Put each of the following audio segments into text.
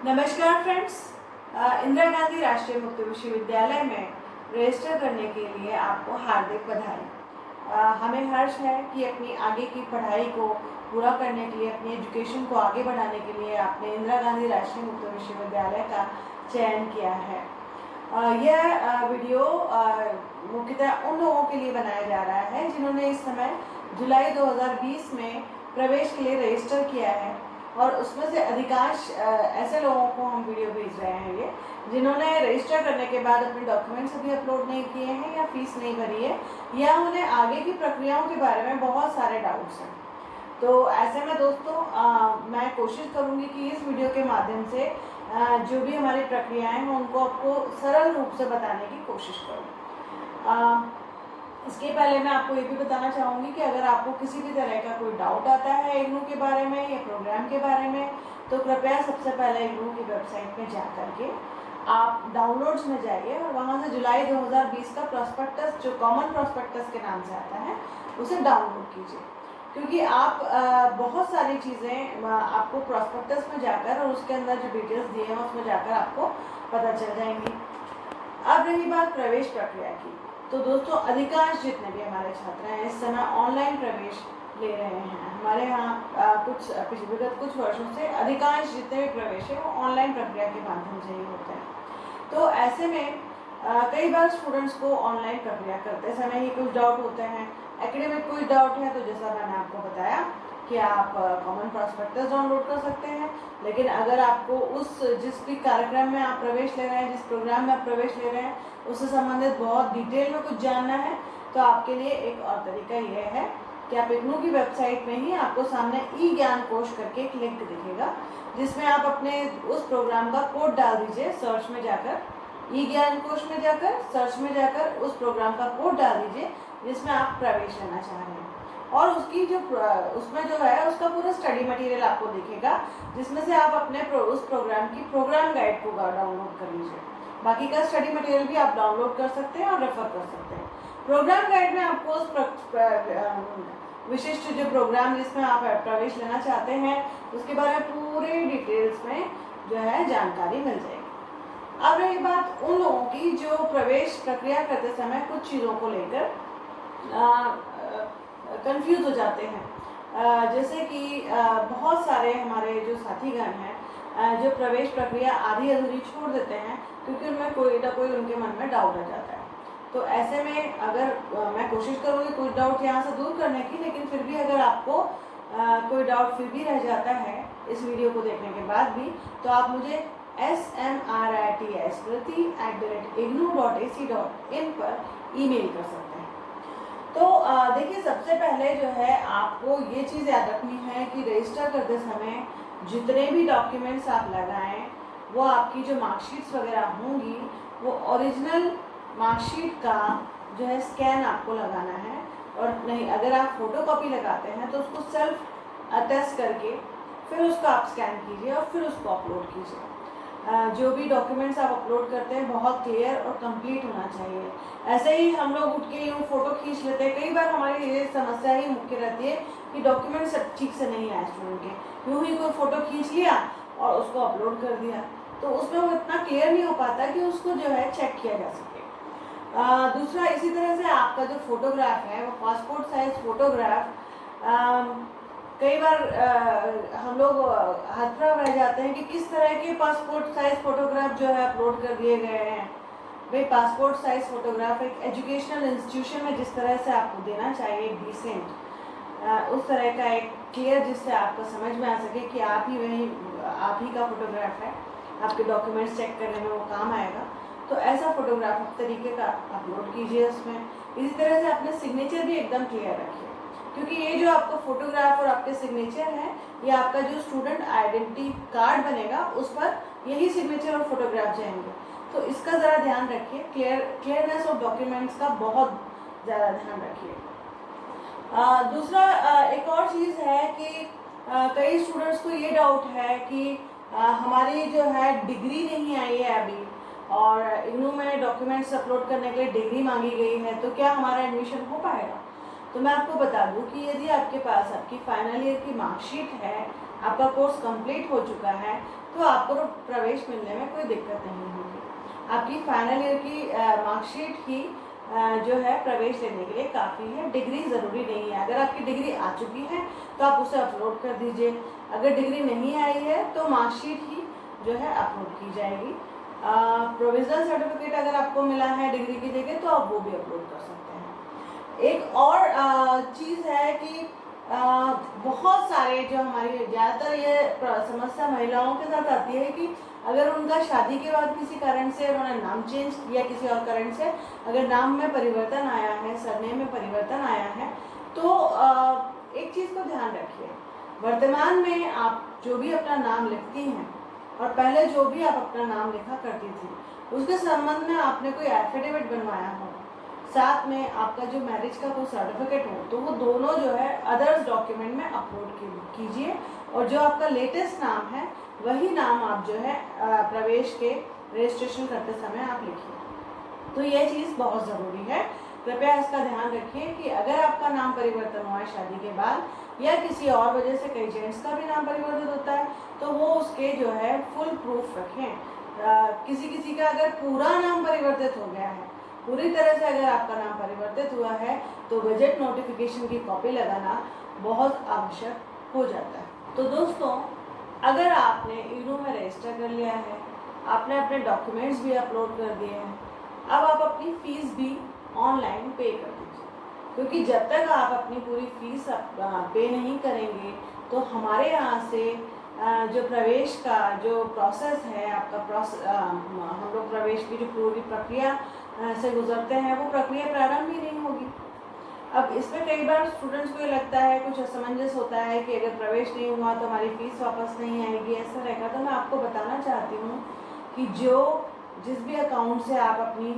नमस्कार फ्रेंड्स। इंदिरा गांधी राष्ट्रीय मुक्त विश्वविद्यालय में रजिस्टर करने के लिए आपको हार्दिक बधाई। हमें हर्ष है कि अपनी आगे की पढ़ाई को पूरा करने के लिए, अपनी एजुकेशन को आगे बढ़ाने के लिए आपने इंदिरा गांधी राष्ट्रीय मुक्त विश्वविद्यालय का चयन किया है। यह वीडियो मुख्यतः उन लोगों के लिए बनाया जा रहा है जिन्होंने इस समय जुलाई 2020 में प्रवेश के लिए रजिस्टर किया है, और उसमें से अधिकांश ऐसे लोगों को हम वीडियो भेज रहे हैं ये जिन्होंने रजिस्टर करने के बाद अपने डॉक्यूमेंट्स अभी अपलोड नहीं किए हैं, या फीस नहीं भरी है, या उन्हें आगे की प्रक्रियाओं के बारे में बहुत सारे डाउट्स हैं। तो ऐसे में दोस्तों मैं कोशिश करूंगी कि इस वीडियो के माध्यम से जो भी हमारी प्रक्रियाएं हैं उनको आपको सरल रूप से बताने की कोशिश करूँ। इसके पहले मैं आपको ये भी बताना चाहूँगी कि अगर आपको किसी भी तरह का कोई डाउट आता है इग्नू के बारे में या प्रोग्राम के बारे में, तो कृपया सबसे पहले इग्नू की वेबसाइट में जा करके आप डाउनलोड्स में जाइए और वहाँ से जुलाई 2020 का प्रॉस्पेक्टस, जो कॉमन प्रॉस्पेक्टस के नाम से आता है, उसे डाउनलोड कीजिए। क्योंकि आप बहुत सारी चीज़ें आपको प्रॉस्पेक्टस में जाकर और उसके अंदर जो डिटेल्स दिए हैं उसमें जाकर आपको पता चल जाएंगी। अब रही बात प्रवेश प्रक्रिया की, तो दोस्तों अधिकांश जितने भी हमारे छात्र हैं इस समय ऑनलाइन प्रवेश ले रहे हैं। हमारे यहाँ विगत कुछ वर्षों से अधिकांश जितने भी प्रवेश है वो ऑनलाइन प्रक्रिया के माध्यम से ही होते हैं। तो ऐसे में कई बार स्टूडेंट्स को ऑनलाइन प्रक्रिया करते समय ही कुछ डाउट होते हैं। एकेडमिक कोई डाउट है तो जैसा मैंने आपको बताया कि आप कॉमन प्रॉस्पेक्टस डाउनलोड कर सकते हैं, लेकिन अगर आपको जिस भी कार्यक्रम में आप प्रवेश ले रहे हैं, जिस प्रोग्राम में आप प्रवेश ले रहे हैं, उससे संबंधित बहुत डिटेल में कुछ जानना है, तो आपके लिए एक और तरीका यह है कि आप इग्नू की वेबसाइट में ही आपको सामने ई ज्ञान कोश करके एक लिंक दिखेगा, जिसमें आप अपने उस प्रोग्राम का कोड डाल दीजिए। सर्च में जाकर ई ज्ञान कोश में जाकर सर्च में जाकर उस प्रोग्राम का कोड डाल दीजिए जिसमें आप प्रवेश लेना चाह रहे हैं, और उसकी उसमें जो है उसका पूरा स्टडी मटेरियल आपको दिखेगा, जिसमें से आप अपने उस प्रोग्राम की प्रोग्राम गाइड को डाउनलोड कर लीजिए। बाकी का स्टडी मटेरियल भी आप डाउनलोड कर सकते हैं और रेफर कर सकते हैं। प्रोग्राम गाइड में आपको उस विशिष्ट जो प्रोग्राम जिसमें आप प्रवेश लेना चाहते हैं उसके बारे में पूरे डिटेल्स में जो है जानकारी मिल जाएगी। अब रही बात उन लोगों की जो प्रवेश प्रक्रिया करते समय कुछ चीज़ों को लेकर कंफ्यूज हो जाते हैं। जैसे कि बहुत सारे हमारे जो साथीगण हैं जो प्रवेश प्रक्रिया आधी अधूरी छोड़ देते हैं क्योंकि उनमें कोई ना कोई उनके मन में डाउट आ जाता है। तो ऐसे में अगर मैं कोशिश करूँगी कोई डाउट यहाँ से दूर करने की, लेकिन फिर भी अगर आपको कोई डाउट फिर भी रह जाता है इस वीडियो को देखने के बाद भी, तो आप मुझे smrits@ignu.ac.in पर ईमेल कर सकते हैं। तो देखिए, सबसे पहले जो है आपको ये चीज़ याद रखनी है कि रजिस्टर करते समय जितने भी डॉक्यूमेंट्स आप लगाएं वो आपकी जो मार्कशीट्स वगैरह होंगी वो ओरिजिनल मार्कशीट का जो है स्कैन आपको लगाना है, और नहीं अगर आप फोटोकॉपी लगाते हैं तो उसको सेल्फ अटेस्ट करके फिर उसको आप स्कैन कीजिए और फिर उसको अपलोड कीजिए। जो भी डॉक्यूमेंट्स आप अपलोड करते हैं बहुत क्लियर और कंप्लीट होना चाहिए। ऐसे ही हम लोग उठ के यूँ फ़ोटो खींच लेते हैं, कई बार हमारी ये समस्या ही मुख्य रहती है कि डॉक्यूमेंट्स ठीक से नहीं आए स्टूडेंट के, यूँ ही कोई फ़ोटो खींच लिया और उसको अपलोड कर दिया, तो उसमें वो इतना क्लियर नहीं हो पाता कि उसको जो है चेक किया जा सके। दूसरा, इसी तरह से आपका जो फोटोग्राफ है वो पासपोर्ट साइज फोटोग्राफ, कई बार हम लोग हतप्रभ रह जाते हैं कि किस तरह के पासपोर्ट साइज फोटोग्राफ जो है अपलोड कर दिए गए हैं। भाई, पासपोर्ट साइज फोटोग्राफ एक एजुकेशनल इंस्टीट्यूशन में जिस तरह से आपको देना चाहिए डिसेंट, उस तरह का एक क्लियर, जिससे आपको समझ में आ सके कि आप ही का फोटोग्राफ है, आपके डॉक्यूमेंट्स चेक करने में वो काम आएगा, तो ऐसा फोटोग्राफ तरीके का अपलोड कीजिए उसमें। इसी तरह से अपने सिग्नेचर भी एकदम क्लियर रखिए, क्योंकि ये जो आपका फोटोग्राफ और आपके सिग्नेचर है, ये आपका जो स्टूडेंट आइडेंटिटी कार्ड बनेगा उस पर यही सिग्नेचर और फोटोग्राफ जाएंगे, तो इसका ज़रा ध्यान रखिए। क्लियरनेस ऑफ डॉक्यूमेंट्स का बहुत ज़्यादा ध्यान रखिए। दूसरा, एक और चीज़ है कि कई स्टूडेंट्स को ये डाउट है कि हमारी जो है डिग्री नहीं आई है अभी, और इग्नू में डॉक्यूमेंट्स अपलोड करने के लिए डिग्री मांगी गई है, तो क्या हमारा एडमिशन हो पाएगा? तो मैं आपको बता दूं कि यदि आपके पास आपकी फाइनल ईयर की मार्कशीट है आपका कोर्स कंप्लीट हो चुका है, तो आपको प्रवेश मिलने में कोई दिक्कत नहीं होगी। आपकी फाइनल ईयर की मार्कशीट ही जो है प्रवेश लेने के लिए काफ़ी है, डिग्री ज़रूरी नहीं है। अगर आपकी डिग्री आ चुकी है तो आप उसे अपलोड कर दीजिए, अगर डिग्री नहीं आई है तो मार्कशीट ही जो है अपलोड की जाएगी। प्रोविजनल सर्टिफिकेट अगर आपको मिला है डिग्री की जगह तो आप वो भी अपलोड कर सकते हैं। एक और चीज़ है कि बहुत सारे जो हमारी ज़्यादातर ये समस्या महिलाओं के साथ आती है कि अगर उनका शादी के बाद किसी कारण से उन्होंने नाम चेंज किया, किसी और कारण से अगर नाम में परिवर्तन आया है, सरनेम में परिवर्तन आया है, तो एक चीज़ को ध्यान रखिए, वर्तमान में आप जो भी अपना नाम लिखती हैं और पहले जो भी आप अपना नाम लिखा करती थी उसके संबंध में आपने कोई एफिडेविट बनवाया हो, साथ में आपका जो मैरिज का कोई सर्टिफिकेट हो, तो वो दोनों जो है अदर्स डॉक्यूमेंट में अपलोड कीजिए और जो आपका लेटेस्ट नाम है वही नाम आप जो है प्रवेश के रजिस्ट्रेशन करते समय आप लिखिए। तो ये चीज़ बहुत ज़रूरी है, कृपया इसका ध्यान रखिए कि अगर आपका नाम परिवर्तन हुआ है शादी के बाद या किसी और वजह से, कई जेंट्स का भी नाम परिवर्तित होता है, तो वो उसके जो है फुल प्रूफ रखें। किसी किसी का अगर पूरा नाम परिवर्तित हो गया है, पूरी तरह से अगर आपका नाम परिवर्तित हुआ है, तो गजट नोटिफिकेशन की कॉपी लगाना बहुत आवश्यक हो जाता है। तो दोस्तों, अगर आपने इग्नू में रजिस्टर कर लिया है, आपने अपने डॉक्यूमेंट्स भी अपलोड कर दिए हैं, अब आप अपनी फ़ीस भी ऑनलाइन पे कर दीजिए, क्योंकि जब तक आप अपनी पूरी फीस पे नहीं करेंगे तो हमारे यहाँ से जो प्रवेश का जो प्रोसेस है, आपका हम लोग प्रवेश की जो पूरी प्रक्रिया से गुजरते हैं, वो प्रक्रिया प्रारंभ ही नहीं होगी। अब इसमें कई बार स्टूडेंट्स को ये लगता है, कुछ असमंजस होता है कि अगर प्रवेश नहीं हुआ तो हमारी फ़ीस वापस नहीं आएगी, ऐसा रहेगा। तो मैं आपको बताना चाहती हूँ कि जिस भी अकाउंट से आप अपनी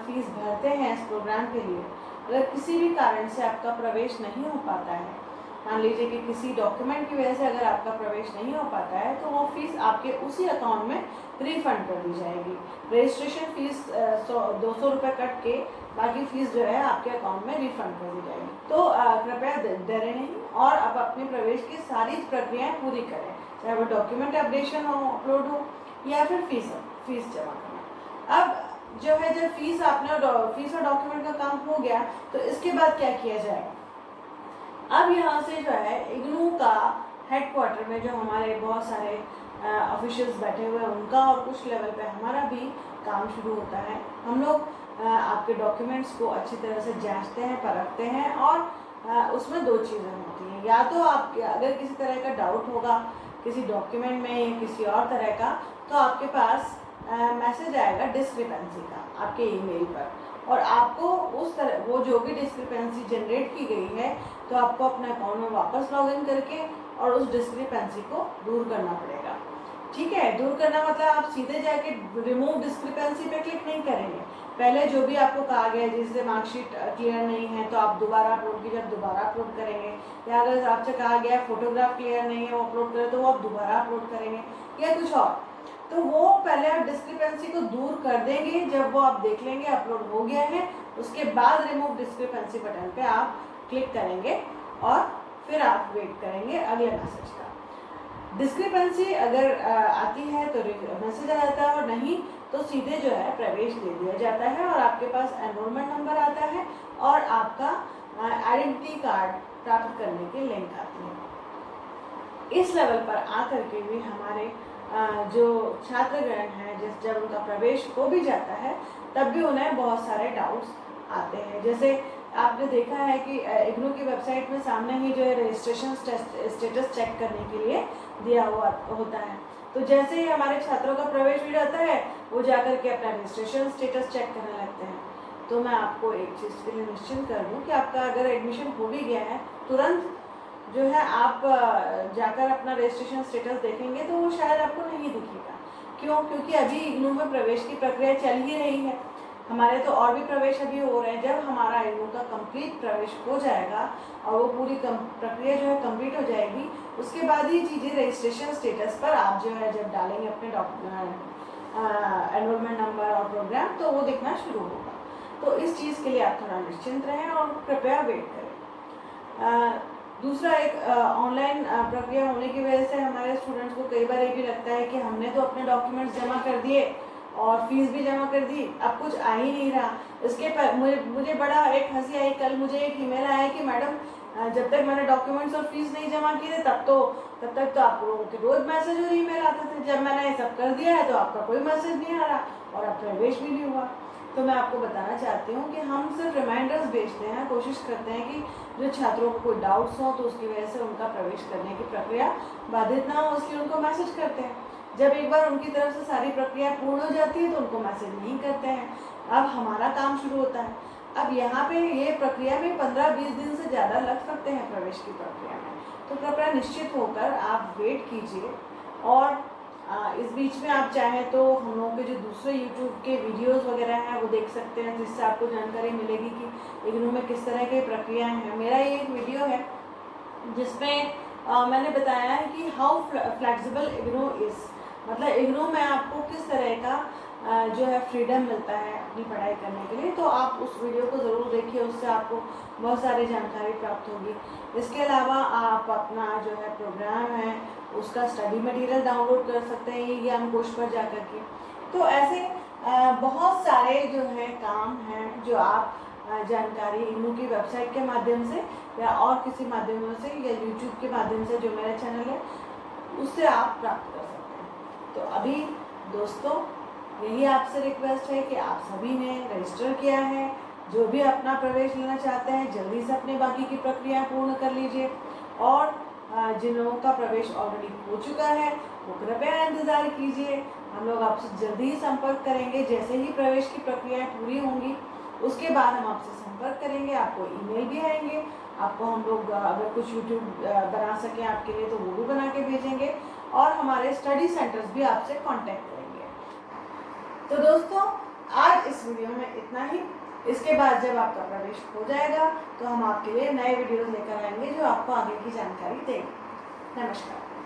फ़ीस भरते हैं इस प्रोग्राम के लिए, अगर किसी भी कारण से आपका प्रवेश नहीं हो पाता है, मान लीजिए कि किसी डॉक्यूमेंट की वजह से अगर आपका प्रवेश नहीं हो पाता है, तो वो फीस आपके उसी अकाउंट में रिफ़ंड कर दी जाएगी। रजिस्ट्रेशन फ़ीस 200 रुपये कट के बाकी फ़ीस जो है आपके अकाउंट में रिफ़ंड कर दी जाएगी। तो कृपया डरें नहीं और अब अपने प्रवेश की सारी प्रक्रियाएँ पूरी करें, चाहे वो डॉक्यूमेंट अपडेशन हो, अपलोड हो, या फिर फीस जमा करना। अब जो है, जब फीस और डॉक्यूमेंट का काम हो गया, तो इसके बाद क्या किया जाएगा। अब यहाँ से जो है इग्नू का हेडक्वार्टर में जो हमारे बहुत सारे ऑफिशियल्स बैठे हुए हैं, उनका और कुछ लेवल पे हमारा भी काम शुरू होता है। हम लोग आपके डॉक्यूमेंट्स को अच्छी तरह से जांचते हैं, परखते हैं, और उसमें दो चीज़ें होती हैं। या तो आपके अगर किसी तरह का डाउट होगा किसी डॉक्यूमेंट में या किसी और तरह का, तो आपके पास मैसेज आएगा डिस्क्रिपेंसी का आपके ईमेल पर, और आपको उस तरह वो जो भी डिस्क्रिपेंसी जनरेट की गई है, तो आपको अपने अकाउंट में वापस लॉगिन करके और उस डिस्क्रिपेंसी को दूर करना पड़ेगा। ठीक है, दूर करना मतलब आप सीधे जाके रिमूव डिस्क्रिपेंसी पे क्लिक नहीं करेंगे। पहले जो भी आपको कहा गया है, जैसे मार्कशीट क्लियर नहीं है तो आप दोबारा अपलोड कीजिए, जब दोबारा अपलोड करेंगे, या अगर आपसे कहा गया फोटोग्राफ क्लियर नहीं है वो अपलोड करें, तो वो आप दोबारा अपलोड करेंगे, या कुछ और। तो वो पहले आप डिस्क्रिपेंसी को दूर कर देंगे, जब वो आप देख लेंगे अपलोड हो गया है, उसके बाद रिमूव डिस्क्रिपेंसी बटन पे आप क्लिक करेंगे और फिर आप वेट करेंगे अगले मैसेज का। डिस्क्रिपेंसी अगर आती है तो मैसेज आ जाता है, और नहीं तो सीधे जो है प्रवेश दे दिया जाता है और आपके पास एनरोलमेंट नंबर आता है और आपका आइडेंटिटी कार्ड प्राप्त करने के लिंक आती है। इस लेवल पर आकर के भी हमारे जो छात्रगण हैं, जब उनका प्रवेश हो भी जाता है, तब भी उन्हें बहुत सारे डाउट्स आते हैं। जैसे आपने देखा है कि इग्नू की वेबसाइट में सामने ही जो है रजिस्ट्रेशन स्टेटस चेक करने के लिए दिया हुआ होता है। तो जैसे ही हमारे छात्रों का प्रवेश हो जाता है, वो जाकर के अपना रजिस्ट्रेशन स्टेटस चेक करने लगते हैं। तो मैं आपको एक चीज़ के लिए निश्चिंत कर दूँ कि आपका अगर एडमिशन हो भी गया है, तुरंत जो है आप जाकर अपना रजिस्ट्रेशन स्टेटस देखेंगे तो वो शायद आपको नहीं दिखेगा। क्यों? क्योंकि अभी इग्नू में प्रवेश की प्रक्रिया चल ही रही है। हमारे तो और भी प्रवेश अभी हो रहे हैं। जब हमारा इग्नू का कंप्लीट प्रवेश हो जाएगा और वो पूरी प्रक्रिया जो है कंप्लीट हो जाएगी, उसके बाद ही चीज़ें रजिस्ट्रेशन स्टेटस पर आप जो है जब डालेंगे अपने एनरोलमेंट नंबर और प्रोग्राम, तो वो दिखना शुरू होगा। तो इस चीज़ के लिए आप थोड़ा निश्चिंत रहें और कृपया वेट करें। दूसरा एक ऑनलाइन प्रक्रिया होने की वजह से हमारे स्टूडेंट्स को कई बार ये भी लगता है कि हमने तो अपने डॉक्यूमेंट्स जमा कर दिए और फीस भी जमा कर दी, अब कुछ आ ही नहीं रहा। इसके पर मुझे बड़ा एक हंसी आई। कल मुझे एक ईमेल आया कि मैडम जब तक मैंने डॉक्यूमेंट्स और फीस नहीं जमा की थे तब तक तो आप लोगों के रोज मैसेज और ईमेल आते थे, जब मैंने ये सब कर दिया है तो आपका कोई मैसेज नहीं आ रहा और अब प्रवेश भी नहीं हुआ। तो मैं आपको बताना चाहती हूँ कि हम सिर्फ रिमाइंडर्स भेजते हैं, कोशिश करते हैं कि जो छात्रों को कोई डाउट्स हो तो उसकी वजह से उनका प्रवेश करने की प्रक्रिया बाधित ना हो, इसलिए उनको मैसेज करते हैं। जब एक बार उनकी तरफ से सारी प्रक्रिया पूर्ण हो जाती है तो उनको मैसेज नहीं करते हैं। अब हमारा काम शुरू होता है। अब यहाँ पे ये प्रक्रिया में 15-20 दिन से ज़्यादा लग सकते हैं प्रवेश की प्रक्रिया में, तो कृपया निश्चित होकर आप वेट कीजिए। और इस बीच में आप चाहें तो हम लोगों के जो दूसरे YouTube के वीडियोस वगैरह हैं वो देख सकते हैं, जिससे आपको जानकारी मिलेगी कि इग्नू में किस तरह की प्रक्रियाएँ हैं। मेरा ये एक वीडियो है जिसमें मैंने बताया है कि हाउ फ्लेक्सिबल इग्नू इज़, मतलब इग्नू में आपको किस तरह का जो है फ्रीडम मिलता है अपनी पढ़ाई करने के लिए। तो आप उस वीडियो को ज़रूर देखिए, उससे आपको बहुत सारी जानकारी प्राप्त होगी। इसके अलावा आप अपना जो है प्रोग्राम है उसका स्टडी मटेरियल डाउनलोड कर सकते हैं ये ज्ञान कोश पर जा कर के। तो ऐसे बहुत सारे जो है काम हैं जो आप जानकारी इग्नू की वेबसाइट के माध्यम से या और किसी माध्यमों से या यूट्यूब के माध्यम से जो मेरा चैनल है उससे आप प्राप्त कर सकते हैं। तो अभी दोस्तों यही आपसे रिक्वेस्ट है कि आप सभी ने रजिस्टर किया है, जो भी अपना प्रवेश लेना चाहते हैं जल्दी से अपने बाकी की प्रक्रिया पूर्ण कर लीजिए, और जिन लोगों का प्रवेश ऑलरेडी हो चुका है वो कृपया इंतज़ार कीजिए। हम लोग आपसे जल्दी ही संपर्क करेंगे, जैसे ही प्रवेश की प्रक्रियाएं पूरी होंगी उसके बाद हम आपसे संपर्क करेंगे, आपको ईमेल भी आएंगे, आपको हम लोग अगर कुछ यूट्यूब बना सकें आपके लिए तो वो भी बना के भेजेंगे, और हमारे स्टडी सेंटर्स भी आपसे कांटेक्ट करेंगे। तो दोस्तों आज इस वीडियो में इतना ही। इसके बाद जब आपका प्रवेश हो जाएगा तो हम आपके लिए नए वीडियोस लेकर आएंगे जो आपको आगे की जानकारी देंगे। नमस्कार।